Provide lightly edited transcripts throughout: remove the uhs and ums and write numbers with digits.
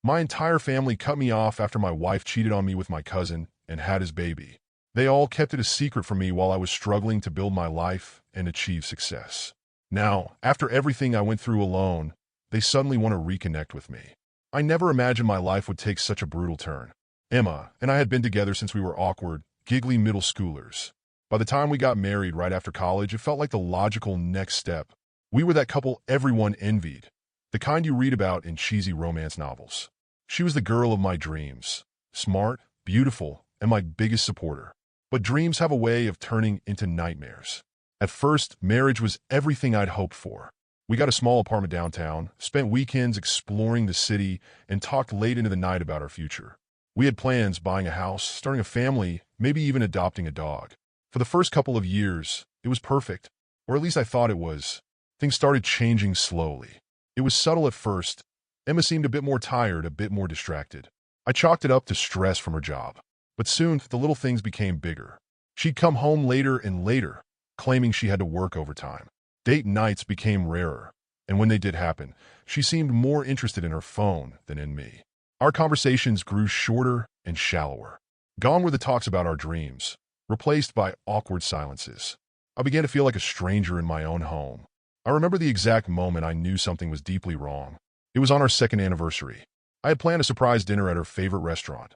My entire family cut me off after my wife cheated on me with my cousin and had his baby. They all kept it a secret from me while I was struggling to build my life and achieve success. Now, after everything I went through alone, they suddenly want to reconnect with me. I never imagined my life would take such a brutal turn. Emma and I had been together since we were awkward, giggly middle schoolers. By the time we got married right after college, it felt like the logical next step. We were that couple everyone envied, the kind you read about in cheesy romance novels. She was the girl of my dreams, smart, beautiful, and my biggest supporter. But dreams have a way of turning into nightmares. At first, marriage was everything I'd hoped for. We got a small apartment downtown, spent weekends exploring the city, and talked late into the night about our future. We had plans, buying a house, starting a family, maybe even adopting a dog. For the first couple of years, it was perfect, or at least I thought it was. Things started changing slowly. It was subtle at first. Emma seemed a bit more tired, a bit more distracted. I chalked it up to stress from her job. But soon, the little things became bigger. She'd come home later and later, claiming she had to work overtime. Date nights became rarer, and when they did happen, she seemed more interested in her phone than in me. Our conversations grew shorter and shallower. Gone were the talks about our dreams, replaced by awkward silences. I began to feel like a stranger in my own home. I remember the exact moment I knew something was deeply wrong. It was on our second anniversary. I had planned a surprise dinner at her favorite restaurant,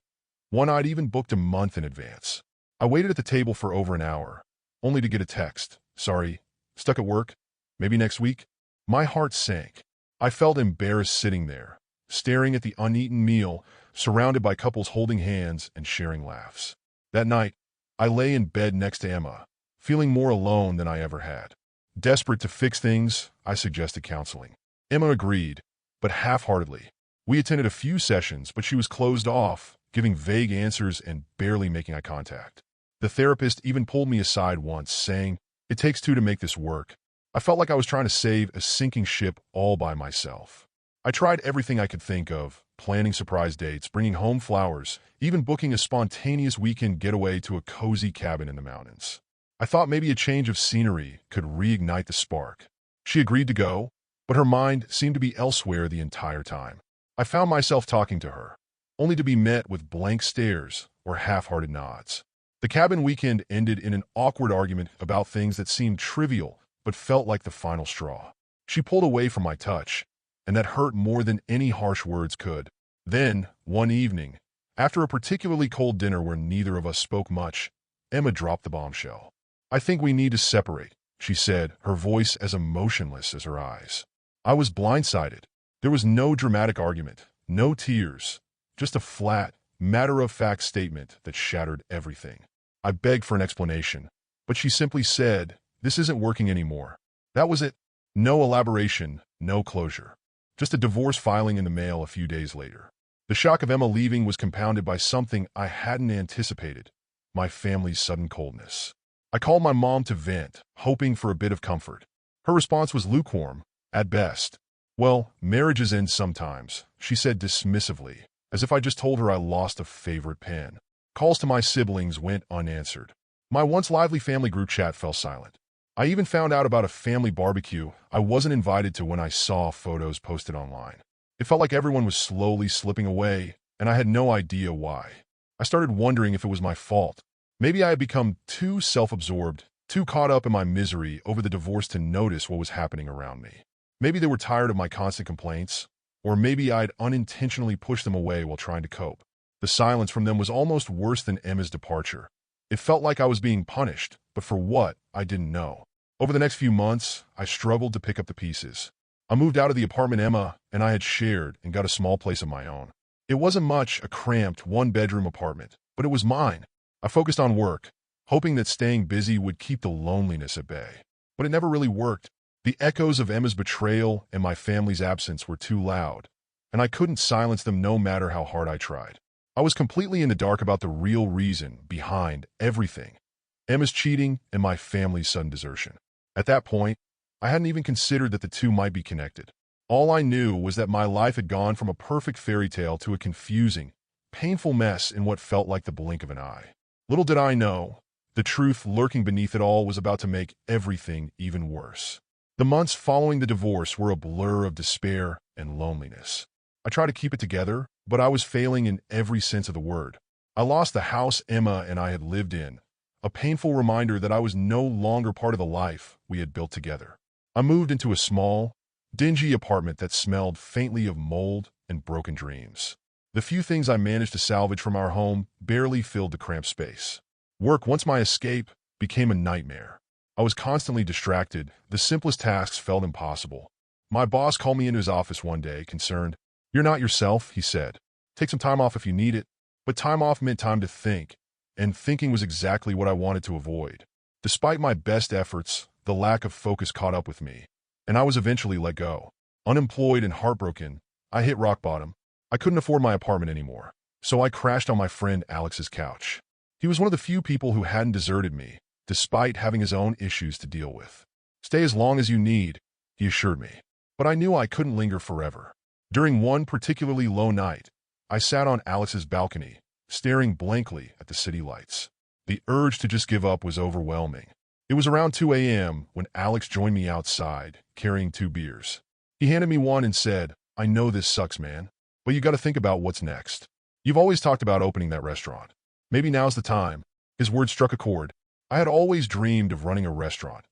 one I'd even booked a month in advance. I waited at the table for over an hour, only to get a text. "Sorry, stuck at work? Maybe next week?" My heart sank. I felt embarrassed sitting there, staring at the uneaten meal, surrounded by couples holding hands and sharing laughs. That night, I lay in bed next to Emma, feeling more alone than I ever had. Desperate to fix things, I suggested counseling. Emma agreed, but half-heartedly. We attended a few sessions, but she was closed off, giving vague answers and barely making eye contact. The therapist even pulled me aside once, saying, "It takes two to make this work." I felt like I was trying to save a sinking ship all by myself. I tried everything I could think of, planning surprise dates, bringing home flowers, even booking a spontaneous weekend getaway to a cozy cabin in the mountains. I thought maybe a change of scenery could reignite the spark. She agreed to go, but her mind seemed to be elsewhere the entire time. I found myself talking to her, only to be met with blank stares or half-hearted nods. The cabin weekend ended in an awkward argument about things that seemed trivial but felt like the final straw. She pulled away from my touch, and that hurt more than any harsh words could. Then, one evening, after a particularly cold dinner where neither of us spoke much, Emma dropped the bombshell. "I think we need to separate," she said, her voice as emotionless as her eyes. I was blindsided. There was no dramatic argument, no tears, just a flat, matter-of-fact statement that shattered everything. I begged for an explanation, but she simply said, "This isn't working anymore." That was it. No elaboration, no closure. Just a divorce filing in the mail a few days later. The shock of Emma leaving was compounded by something I hadn't anticipated: my family's sudden coldness. I called my mom to vent, hoping for a bit of comfort. Her response was lukewarm, at best. "Well, marriages end sometimes," she said dismissively, as if I just told her I lost a favorite pen. Calls to my siblings went unanswered. My once lively family group chat fell silent. I even found out about a family barbecue I wasn't invited to when I saw photos posted online. It felt like everyone was slowly slipping away, and I had no idea why. I started wondering if it was my fault. Maybe I had become too self-absorbed, too caught up in my misery over the divorce to notice what was happening around me. Maybe they were tired of my constant complaints, or maybe I'd unintentionally pushed them away while trying to cope. The silence from them was almost worse than Emma's departure. It felt like I was being punished, but for what, I didn't know. Over the next few months, I struggled to pick up the pieces. I moved out of the apartment Emma and I had shared and got a small place of my own. It wasn't much, a cramped, one-bedroom apartment, but it was mine. I focused on work, hoping that staying busy would keep the loneliness at bay. But it never really worked. The echoes of Emma's betrayal and my family's absence were too loud, and I couldn't silence them no matter how hard I tried. I was completely in the dark about the real reason behind everything: Emma's cheating and my family's sudden desertion. At that point, I hadn't even considered that the two might be connected. All I knew was that my life had gone from a perfect fairy tale to a confusing, painful mess in what felt like the blink of an eye. Little did I know, the truth lurking beneath it all was about to make everything even worse. The months following the divorce were a blur of despair and loneliness. I tried to keep it together, but I was failing in every sense of the word. I lost the house Emma and I had lived in, a painful reminder that I was no longer part of the life we had built together. I moved into a small, dingy apartment that smelled faintly of mold and broken dreams. The few things I managed to salvage from our home barely filled the cramped space. Work, once my escape, became a nightmare. I was constantly distracted. The simplest tasks felt impossible. My boss called me into his office one day, concerned. "You're not yourself," he said. "Take some time off if you need it." But time off meant time to think, and thinking was exactly what I wanted to avoid. Despite my best efforts, the lack of focus caught up with me, and I was eventually let go. Unemployed and heartbroken, I hit rock bottom. I couldn't afford my apartment anymore, so I crashed on my friend Alex's couch. He was one of the few people who hadn't deserted me, despite having his own issues to deal with. "Stay as long as you need," he assured me. But I knew I couldn't linger forever. During one particularly low night, I sat on Alex's balcony, staring blankly at the city lights. The urge to just give up was overwhelming. It was around 2 a.m. when Alex joined me outside, carrying 2 beers. He handed me one and said, "I know this sucks, man, but you got to think about what's next. You've always talked about opening that restaurant. Maybe now's the time." His words struck a chord. I had always dreamed of running a restaurant,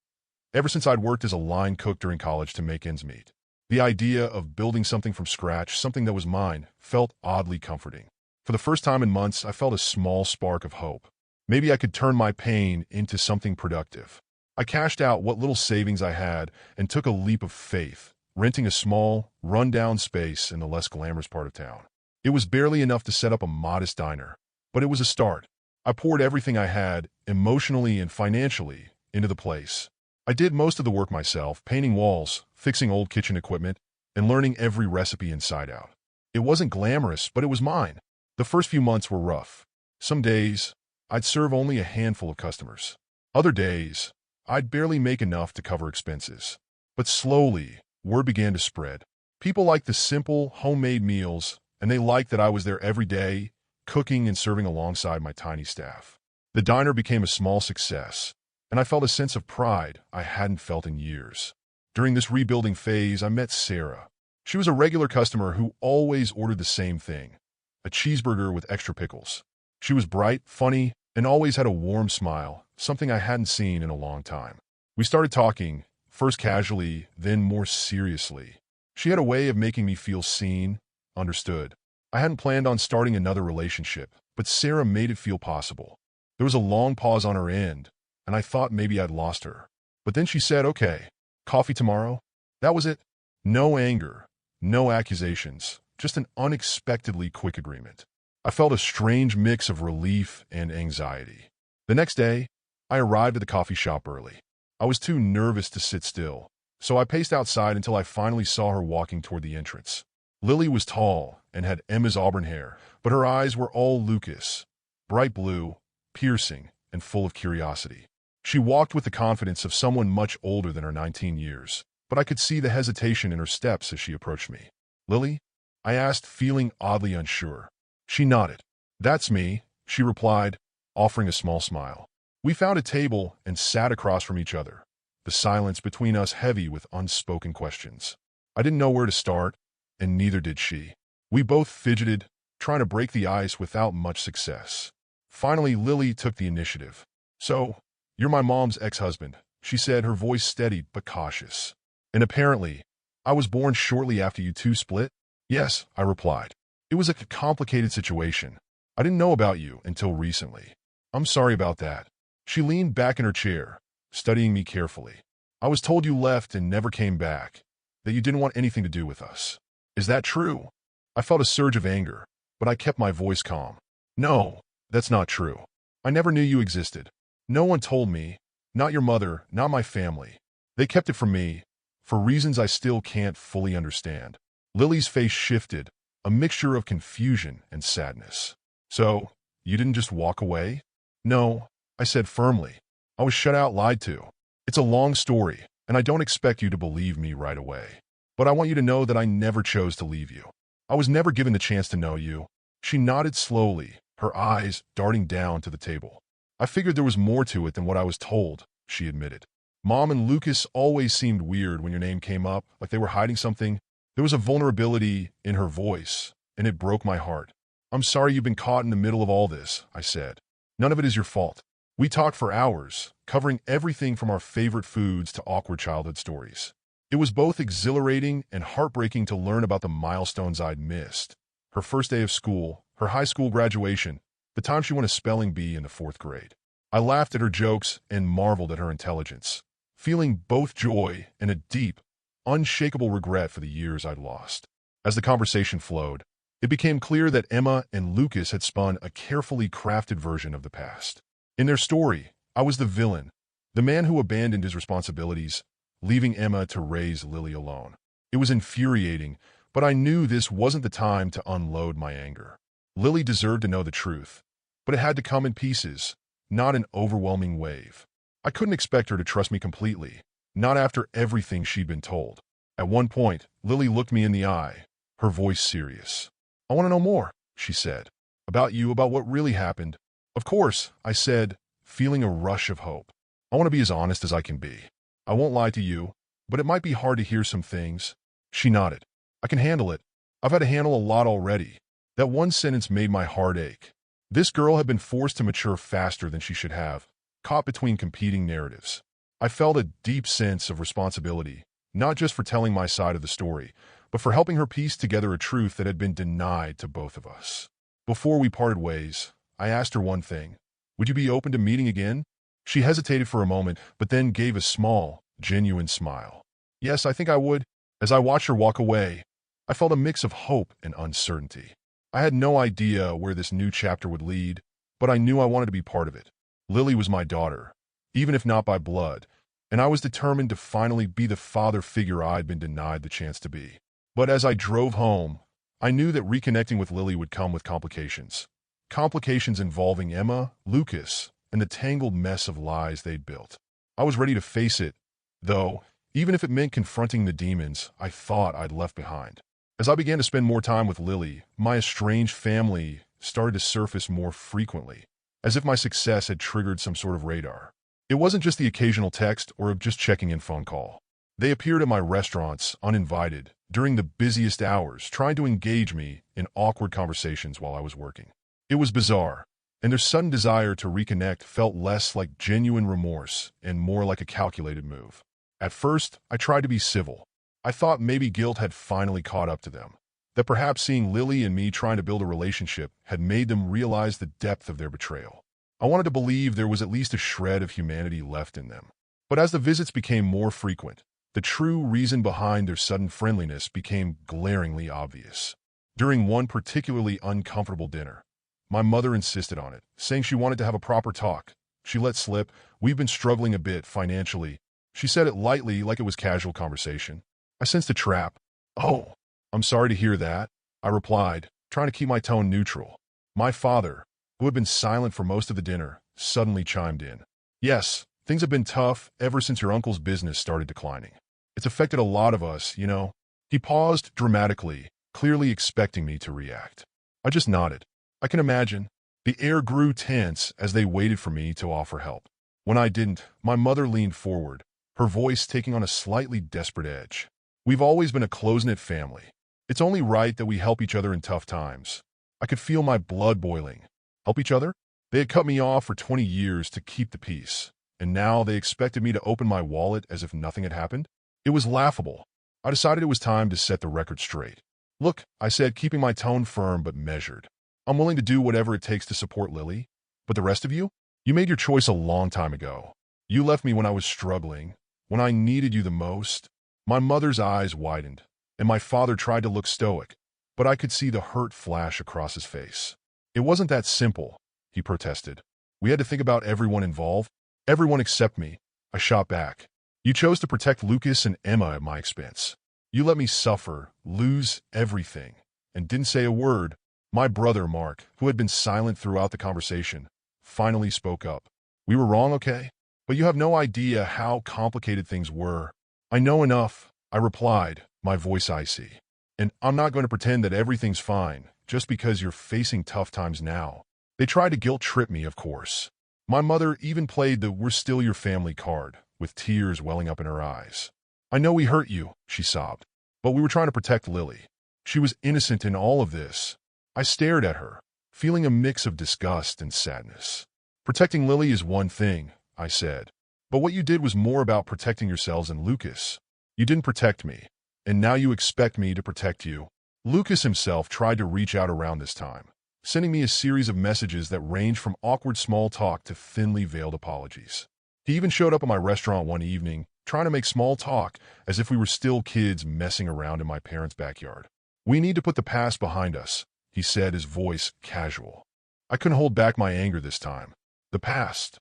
ever since I'd worked as a line cook during college to make ends meet. The idea of building something from scratch, something that was mine, felt oddly comforting. For the first time in months, I felt a small spark of hope. Maybe I could turn my pain into something productive. I cashed out what little savings I had and took a leap of faith, renting a small, run-down space in the less glamorous part of town. It was barely enough to set up a modest diner, but it was a start. I poured everything I had, emotionally and financially, into the place. I did most of the work myself, painting walls, fixing old kitchen equipment, and learning every recipe inside out. It wasn't glamorous, but it was mine. The first few months were rough. Some days, I'd serve only a handful of customers. Other days, I'd barely make enough to cover expenses. But slowly, word began to spread. People liked the simple, homemade meals, and they liked that I was there every day, cooking and serving alongside my tiny staff. The diner became a small success, and I felt a sense of pride I hadn't felt in years. During this rebuilding phase, I met Sarah. She was a regular customer who always ordered the same thing, a cheeseburger with extra pickles. She was bright, funny, and always had a warm smile, something I hadn't seen in a long time. We started talking, first casually, then more seriously. She had a way of making me feel seen, understood. I hadn't planned on starting another relationship, but Sarah made it feel possible. There was a long pause on her end, and I thought maybe I'd lost her. But then she said, "Okay, coffee tomorrow?" That was it. No anger, no accusations, just an unexpectedly quick agreement. I felt a strange mix of relief and anxiety. The next day, I arrived at the coffee shop early. I was too nervous to sit still, so I paced outside until I finally saw her walking toward the entrance. Lily was tall and had Emma's auburn hair, but her eyes were all Lucas, bright blue, piercing, and full of curiosity. She walked with the confidence of someone much older than her 19 years, but I could see the hesitation in her steps as she approached me. "Lily?" I asked, feeling oddly unsure. She nodded. "That's me," she replied, offering a small smile. We found a table and sat across from each other, the silence between us heavy with unspoken questions. I didn't know where to start, and neither did she. We both fidgeted, trying to break the ice without much success. Finally, Lily took the initiative. "So, you're my mom's ex-husband," she said, her voice steady but cautious. "And apparently, I was born shortly after you two split?" "Yes," I replied. "It was a complicated situation. I didn't know about you until recently." "I'm sorry about that." She leaned back in her chair, studying me carefully. "I was told you left and never came back, that you didn't want anything to do with us. Is that true?" I felt a surge of anger, but I kept my voice calm. "No, that's not true. I never knew you existed. No one told me, not your mother, not my family. They kept it from me, for reasons I still can't fully understand." Lily's face shifted, a mixture of confusion and sadness. "So, you didn't just walk away?" "No," I said firmly. "I was shut out, lied to. It's a long story, and I don't expect you to believe me right away. But I want you to know that I never chose to leave you. I was never given the chance to know you." She nodded slowly, her eyes darting down to the table. "I figured there was more to it than what I was told," she admitted. "Mom and Lucas always seemed weird when your name came up, like they were hiding something." There was a vulnerability in her voice, and it broke my heart. "I'm sorry you've been caught in the middle of all this," I said. "None of it is your fault." We talked for hours, covering everything from our favorite foods to awkward childhood stories. It was both exhilarating and heartbreaking to learn about the milestones I'd missed. Her first day of school, her high school graduation, the time she won a spelling bee in the 4th grade. I laughed at her jokes and marveled at her intelligence, feeling both joy and a deep, unshakable regret for the years I'd lost. As the conversation flowed, it became clear that Emma and Lucas had spun a carefully crafted version of the past. In their story, I was the villain, the man who abandoned his responsibilities, leaving Emma to raise Lily alone. It was infuriating, but I knew this wasn't the time to unload my anger. Lily deserved to know the truth, but it had to come in pieces, not an overwhelming wave. I couldn't expect her to trust me completely, not after everything she'd been told. At one point, Lily looked me in the eye, her voice serious. "I want to know more," she said. "About you, about what really happened." "Of course," I said, feeling a rush of hope. "I want to be as honest as I can be. I won't lie to you, but it might be hard to hear some things." She nodded. "I can handle it. I've had to handle a lot already." That one sentence made my heart ache. This girl had been forced to mature faster than she should have, caught between competing narratives. I felt a deep sense of responsibility, not just for telling my side of the story, but for helping her piece together a truth that had been denied to both of us. Before we parted ways, I asked her one thing. "Would you be open to meeting again?" She hesitated for a moment, but then gave a small, genuine smile. "Yes, I think I would." As I watched her walk away, I felt a mix of hope and uncertainty. I had no idea where this new chapter would lead, but I knew I wanted to be part of it. Lily was my daughter, even if not by blood, and I was determined to finally be the father figure I'd been denied the chance to be. But as I drove home, I knew that reconnecting with Lily would come with complications. Complications involving Emma, Lucas, and the tangled mess of lies they'd built. I was ready to face it, though, even if it meant confronting the demons I thought I'd left behind. As I began to spend more time with Lily, my estranged family started to surface more frequently, as if my success had triggered some sort of radar. It wasn't just the occasional text or just checking in phone call. They appeared at my restaurants, uninvited, during the busiest hours, trying to engage me in awkward conversations while I was working. It was bizarre, and their sudden desire to reconnect felt less like genuine remorse and more like a calculated move. At first, I tried to be civil. I thought maybe guilt had finally caught up to them, that perhaps seeing Lily and me trying to build a relationship had made them realize the depth of their betrayal. I wanted to believe there was at least a shred of humanity left in them. But as the visits became more frequent, the true reason behind their sudden friendliness became glaringly obvious. During one particularly uncomfortable dinner, my mother insisted on it, saying she wanted to have a proper talk. She let slip, "We've been struggling a bit financially." She said it lightly, like it was casual conversation. I sensed a trap. "Oh, I'm sorry to hear that," I replied, trying to keep my tone neutral. My father, who had been silent for most of the dinner, suddenly chimed in. "Yes, things have been tough ever since your uncle's business started declining. It's affected a lot of us, you know." He paused dramatically, clearly expecting me to react. I just nodded. I can imagine. The air grew tense as they waited for me to offer help. When I didn't, my mother leaned forward, her voice taking on a slightly desperate edge. "We've always been a close-knit family. It's only right that we help each other in tough times." I could feel my blood boiling. Help each other? They had cut me off for 20 years to keep the peace, and now they expected me to open my wallet as if nothing had happened? It was laughable. I decided it was time to set the record straight. "Look," I said, keeping my tone firm but measured. "I'm willing to do whatever it takes to support Lily. But the rest of you? You made your choice a long time ago. You left me when I was struggling, when I needed you the most." My mother's eyes widened, and my father tried to look stoic, but I could see the hurt flash across his face. "It wasn't that simple," he protested. "We had to think about everyone involved. Everyone except me," I shot back. "You chose to protect Lucas and Emma at my expense. You let me suffer, lose everything, and didn't say a word." My brother, Mark, who had been silent throughout the conversation, finally spoke up. "We were wrong, okay? But you have no idea how complicated things were." "I know enough," I replied, my voice icy. "And I'm not going to pretend that everything's fine just because you're facing tough times now." They tried to guilt-trip me, of course. My mother even played the "we're still your family" card, with tears welling up in her eyes. "I know we hurt you," she sobbed, "but we were trying to protect Lily." She was innocent in all of this. I stared at her, feeling a mix of disgust and sadness. Protecting Lily is one thing, I said. But what you did was more about protecting yourselves and Lucas. You didn't protect me, and now you expect me to protect you. Lucas himself tried to reach out around this time, sending me a series of messages that ranged from awkward small talk to thinly veiled apologies. He even showed up at my restaurant one evening, trying to make small talk as if we were still kids messing around in my parents' backyard. We need to put the past behind us, he said, his voice casual. I couldn't hold back my anger this time. The past.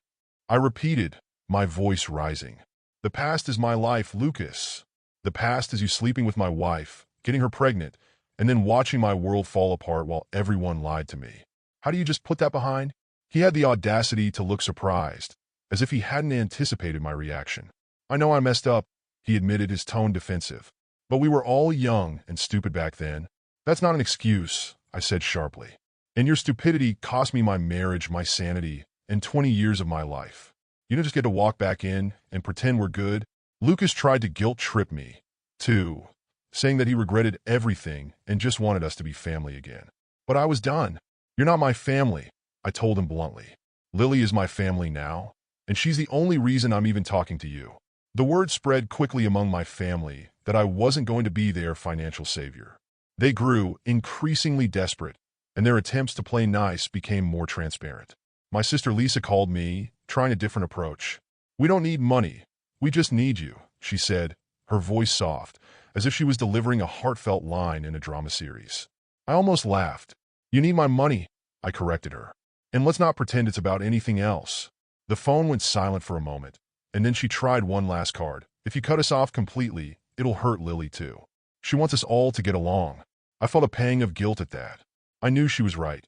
I repeated, my voice rising. The past is my life, Lucas. The past is you sleeping with my wife, getting her pregnant, and then watching my world fall apart while everyone lied to me. How do you just put that behind? He had the audacity to look surprised, as if he hadn't anticipated my reaction. I know I messed up, he admitted, his tone defensive. But we were all young and stupid back then. That's not an excuse, I said sharply. And your stupidity cost me my marriage, my sanity, and 20 years of my life. You don't just get to walk back in and pretend we're good. Lucas tried to guilt-trip me, too, saying that he regretted everything and just wanted us to be family again. But I was done. You're not my family, I told him bluntly. Lily is my family now, and she's the only reason I'm even talking to you. The word spread quickly among my family that I wasn't going to be their financial savior. They grew increasingly desperate, and their attempts to play nice became more transparent. My sister Lisa called me, trying a different approach. We don't need money. We just need you, she said, her voice soft, as if she was delivering a heartfelt line in a drama series. I almost laughed. You need my money, I corrected her. And let's not pretend it's about anything else. The phone went silent for a moment, and then she tried one last card. If you cut us off completely, it'll hurt Lily too. She wants us all to get along. I felt a pang of guilt at that. I knew she was right.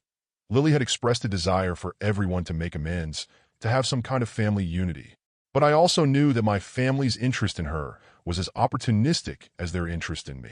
Lily had expressed a desire for everyone to make amends, to have some kind of family unity. But I also knew that my family's interest in her was as opportunistic as their interest in me.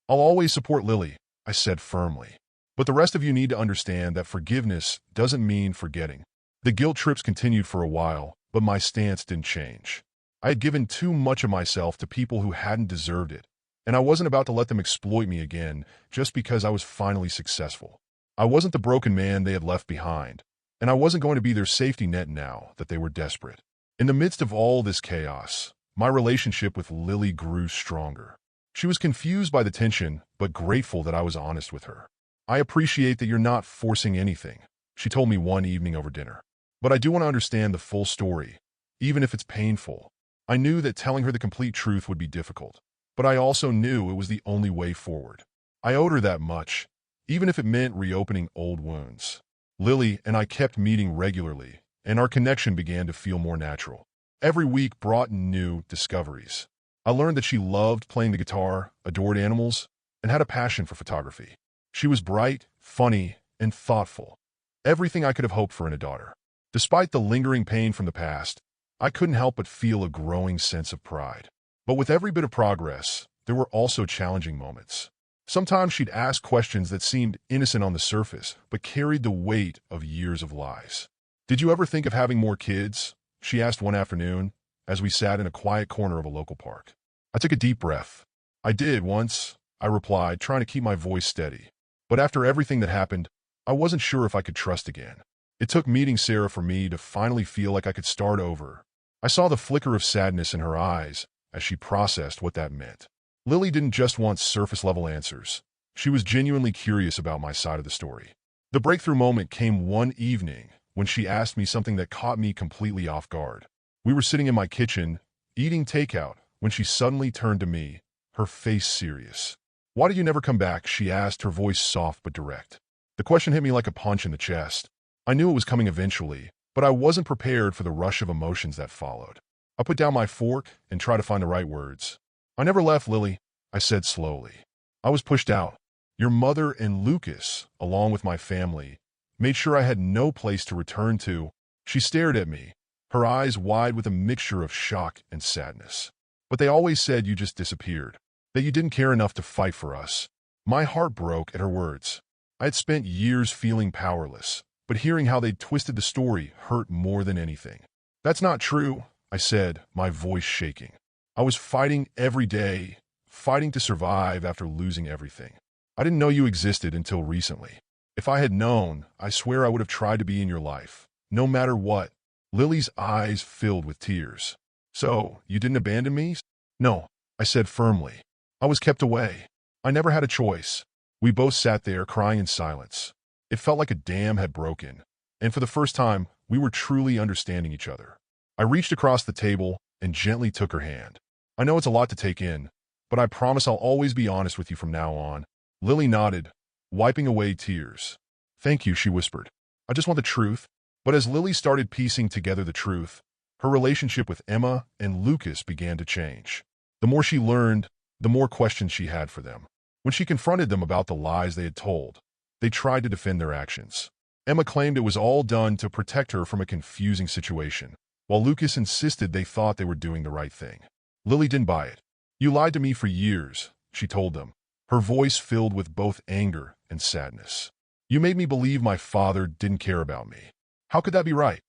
I'll always support Lily, I said firmly. But the rest of you need to understand that forgiveness doesn't mean forgetting. The guilt trips continued for a while, but my stance didn't change. I had given too much of myself to people who hadn't deserved it, and I wasn't about to let them exploit me again just because I was finally successful. I wasn't the broken man they had left behind, and I wasn't going to be their safety net now that they were desperate. In the midst of all this chaos, my relationship with Lily grew stronger. She was confused by the tension, but grateful that I was honest with her. I appreciate that you're not forcing anything, she told me one evening over dinner. But I do want to understand the full story, even if it's painful. I knew that telling her the complete truth would be difficult, but I also knew it was the only way forward. I owed her that much, even if it meant reopening old wounds. Lily and I kept meeting regularly, and our connection began to feel more natural. Every week brought new discoveries. I learned that she loved playing the guitar, adored animals, and had a passion for photography. She was bright, funny, and thoughtful. Everything I could have hoped for in a daughter. Despite the lingering pain from the past, I couldn't help but feel a growing sense of pride. But with every bit of progress, there were also challenging moments. Sometimes she'd ask questions that seemed innocent on the surface, but carried the weight of years of lies. Did you ever think of having more kids? She asked one afternoon, as we sat in a quiet corner of a local park. I took a deep breath. I did once, I replied, trying to keep my voice steady. But after everything that happened, I wasn't sure if I could trust again. It took meeting Sarah for me to finally feel like I could start over. I saw the flicker of sadness in her eyes as she processed what that meant. Lily didn't just want surface-level answers. She was genuinely curious about my side of the story. The breakthrough moment came one evening when she asked me something that caught me completely off guard. We were sitting in my kitchen, eating takeout, when she suddenly turned to me, her face serious. "Why did you never come back?" she asked, her voice soft but direct. The question hit me like a punch in the chest. I knew it was coming eventually, but I wasn't prepared for the rush of emotions that followed. I put down my fork and tried to find the right words. "I never left, Lily," I said slowly. "I was pushed out. Your mother and Lucas, along with my family, made sure I had no place to return to." She stared at me, her eyes wide with a mixture of shock and sadness. "But they always said you just disappeared, that you didn't care enough to fight for us." My heart broke at her words. I had spent years feeling powerless, but hearing how they'd twisted the story hurt more than anything. "That's not true," I said, my voice shaking. "I was fighting every day, fighting to survive after losing everything." I didn't know you existed until recently. If I had known, I swear I would have tried to be in your life, no matter what." Lily's eyes filled with tears. "So, you didn't abandon me?" "No," I said firmly. "I was kept away. I never had a choice." We both sat there crying in silence. It felt like a dam had broken, and for the first time, we were truly understanding each other. I reached across the table and gently took her hand. "I know it's a lot to take in, but I promise I'll always be honest with you from now on." Lily nodded, wiping away tears. "Thank you," she whispered. "I just want the truth." But as Lily started piecing together the truth, her relationship with Emma and Lucas began to change. The more she learned, the more questions she had for them. When she confronted them about the lies they had told, they tried to defend their actions. Emma claimed it was all done to protect her from a confusing situation, while Lucas insisted they thought they were doing the right thing. Lily didn't buy it. "You lied to me for years," she told them, her voice filled with both anger and sadness. "You made me believe my father didn't care about me. How could that be right?"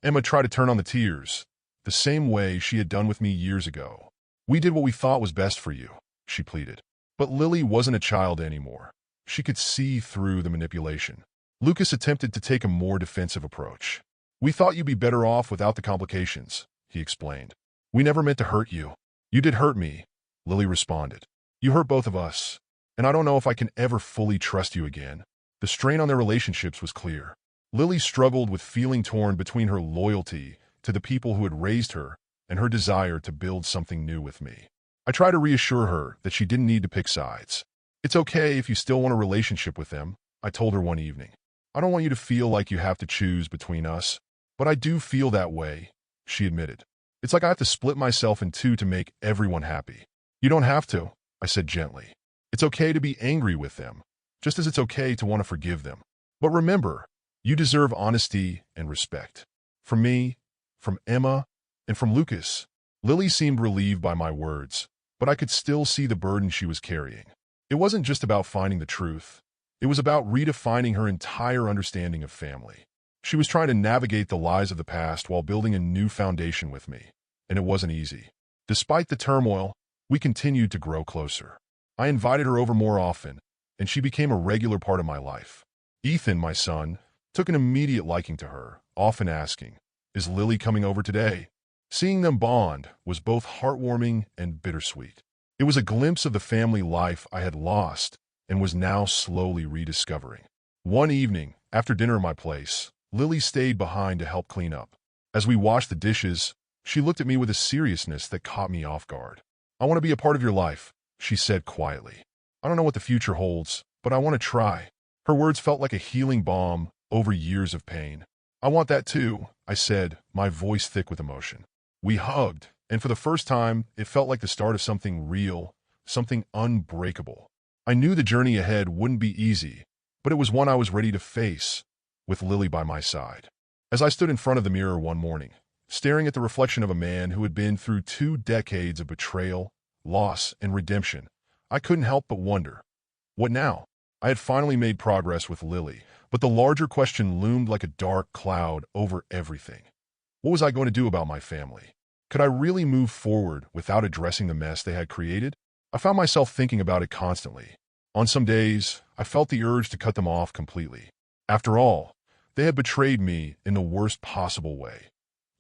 Emma tried to turn on the tears, the same way she had done with me years ago. "We did what we thought was best for you," she pleaded. But Lily wasn't a child anymore. She could see through the manipulation. Lucas attempted to take a more defensive approach. "We thought you'd be better off without the complications," he explained. "We never meant to hurt you." "You did hurt me," Lily responded. "You hurt both of us, and I don't know if I can ever fully trust you again." The strain on their relationships was clear. Lily struggled with feeling torn between her loyalty to the people who had raised her and her desire to build something new with me. I tried to reassure her that she didn't need to pick sides. "It's okay if you still want a relationship with them," I told her one evening. "I don't want you to feel like you have to choose between us." "But I do feel that way," she admitted. "It's like I have to split myself in two to make everyone happy." "You don't have to," I said gently. "It's okay to be angry with them, just as it's okay to want to forgive them. But remember, you deserve honesty and respect. From me, from Emma, and from Lucas." Lily seemed relieved by my words, but I could still see the burden she was carrying. It wasn't just about finding the truth. It was about redefining her entire understanding of family. She was trying to navigate the lies of the past while building a new foundation with me, and it wasn't easy. Despite the turmoil, we continued to grow closer. I invited her over more often, and she became a regular part of my life. Ethan, my son, took an immediate liking to her, often asking, "Is Lily coming over today?" Seeing them bond was both heartwarming and bittersweet. It was a glimpse of the family life I had lost and was now slowly rediscovering. One evening, after dinner at my place, Lily stayed behind to help clean up. As we washed the dishes, she looked at me with a seriousness that caught me off guard. "I want to be a part of your life," she said quietly. "I don't know what the future holds, but I want to try." Her words felt like a healing balm over years of pain. "I want that too," I said, my voice thick with emotion. We hugged, and for the first time, it felt like the start of something real, something unbreakable. I knew the journey ahead wouldn't be easy, but it was one I was ready to face, with Lily by my side. As I stood in front of the mirror one morning, staring at the reflection of a man who had been through 2 decades of betrayal, loss, and redemption, I couldn't help but wonder, what now? I had finally made progress with Lily, but the larger question loomed like a dark cloud over everything. What was I going to do about my family? Could I really move forward without addressing the mess they had created? I found myself thinking about it constantly. On some days, I felt the urge to cut them off completely. After all, they had betrayed me in the worst possible way,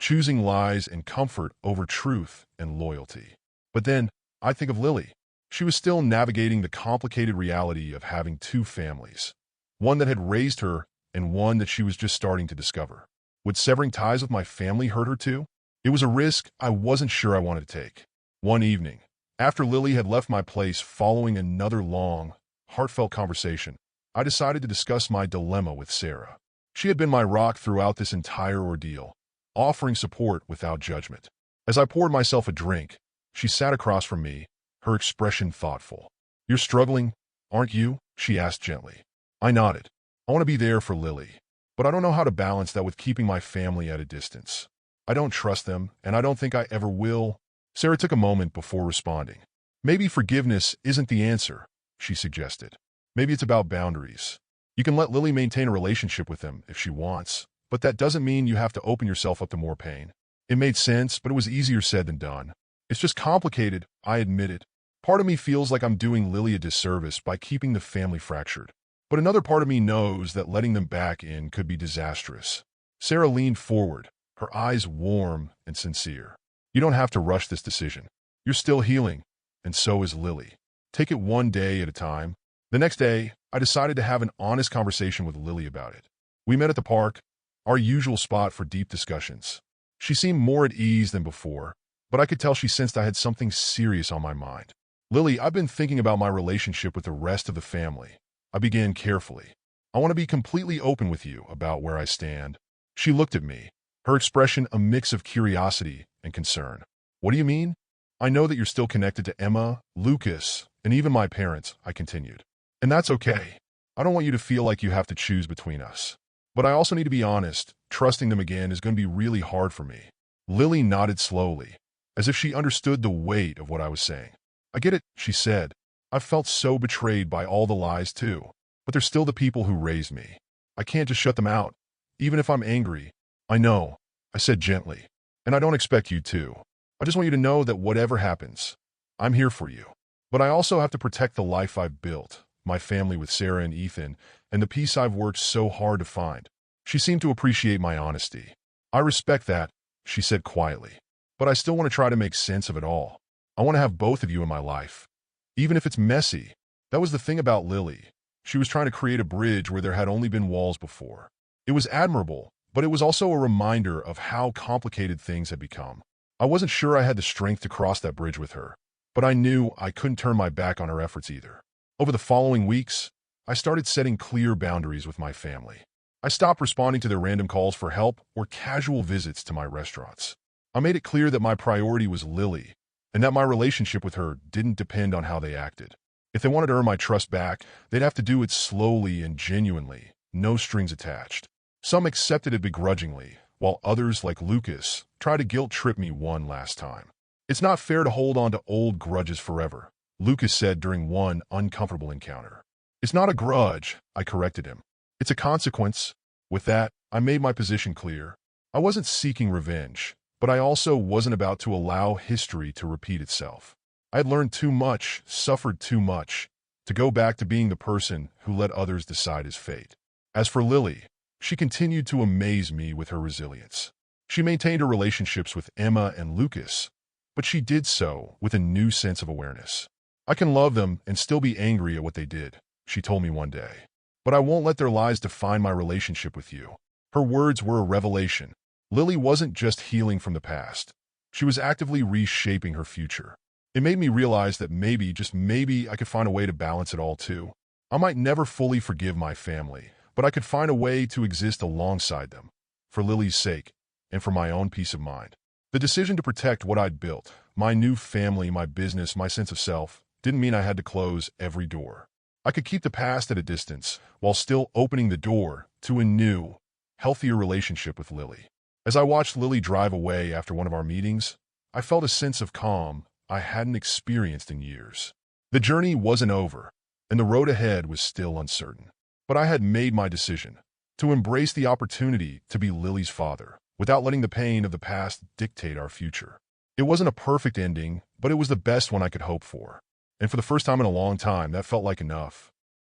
choosing lies and comfort over truth and loyalty. But then, I'd think of Lily. She was still navigating the complicated reality of having 2 families, one that had raised her and one that she was just starting to discover. Would severing ties with my family hurt her too? It was a risk I wasn't sure I wanted to take. One evening, after Lily had left my place following another long, heartfelt conversation, I decided to discuss my dilemma with Sarah. She had been my rock throughout this entire ordeal, offering support without judgment. As I poured myself a drink, she sat across from me, her expression thoughtful. "You're struggling, aren't you?" she asked gently. I nodded. "I want to be there for Lily, but I don't know how to balance that with keeping my family at a distance. I don't trust them, and I don't think I ever will." Sarah took a moment before responding. "Maybe forgiveness isn't the answer," she suggested. "Maybe it's about boundaries. You can let Lily maintain a relationship with them if she wants, but that doesn't mean you have to open yourself up to more pain." It made sense, but it was easier said than done. "It's just complicated," I admitted, Part of me feels like I'm doing Lily a disservice by keeping the family fractured. But another part of me knows that letting them back in could be disastrous. Sarah leaned forward, her eyes warm and sincere. You don't have to rush this decision. You're still healing, and so is Lily. Take it one day at a time. The next day, I decided to have an honest conversation with Lily about it. We met at the park, our usual spot for deep discussions. She seemed more at ease than before, but I could tell she sensed I had something serious on my mind. Lily, I've been thinking about my relationship with the rest of the family. I began carefully. I want to be completely open with you about where I stand. She looked at me, her expression a mix of curiosity and concern. What do you mean? I know that you're still connected to Emma, Lucas, and even my parents, I continued. And that's okay. I don't want you to feel like you have to choose between us. But I also need to be honest, trusting them again is going to be really hard for me. Lily nodded slowly, as if she understood the weight of what I was saying. I get it, she said. I've felt so betrayed by all the lies too. But they're still the people who raised me. I can't just shut them out, even if I'm angry. I know, I said gently. And I don't expect you to. I just want you to know that whatever happens, I'm here for you. But I also have to protect the life I've built, my family with Sarah and Ethan, and the peace I've worked so hard to find. She seemed to appreciate my honesty. I respect that, she said quietly. But I still want to try to make sense of it all. I want to have both of you in my life, even if it's messy. That was the thing about Lily. She was trying to create a bridge where there had only been walls before. It was admirable, but it was also a reminder of how complicated things had become. I wasn't sure I had the strength to cross that bridge with her, but I knew I couldn't turn my back on her efforts either. Over the following weeks, I started setting clear boundaries with my family. I stopped responding to their random calls for help or casual visits to my restaurants. I made it clear that my priority was Lily, and that my relationship with her didn't depend on how they acted. If they wanted to earn my trust back, they'd have to do it slowly and genuinely, no strings attached. Some accepted it begrudgingly, while others, like Lucas, tried to guilt-trip me one last time. It's not fair to hold on to old grudges forever, Lucas said during one uncomfortable encounter. It's not a grudge, I corrected him. It's a consequence. With that, I made my position clear. I wasn't seeking revenge, but I also wasn't about to allow history to repeat itself. I had learned too much, suffered too much, to go back to being the person who let others decide his fate. As for Lily, she continued to amaze me with her resilience. She maintained her relationships with Emma and Lucas, but she did so with a new sense of awareness. I can love them and still be angry at what they did, she told me one day. But I won't let their lies define my relationship with you. Her words were a revelation. Lily wasn't just healing from the past. She was actively reshaping her future. It made me realize that maybe, just maybe, I could find a way to balance it all too. I might never fully forgive my family, but I could find a way to exist alongside them, for Lily's sake, and for my own peace of mind. The decision to protect what I'd built, my new family, my business, my sense of self, didn't mean I had to close every door. I could keep the past at a distance, while still opening the door to a new, healthier relationship with Lily. As I watched Lily drive away after one of our meetings, I felt a sense of calm I hadn't experienced in years. The journey wasn't over, and the road ahead was still uncertain. But I had made my decision to embrace the opportunity to be Lily's father, without letting the pain of the past dictate our future. It wasn't a perfect ending, but it was the best one I could hope for. And for the first time in a long time, that felt like enough.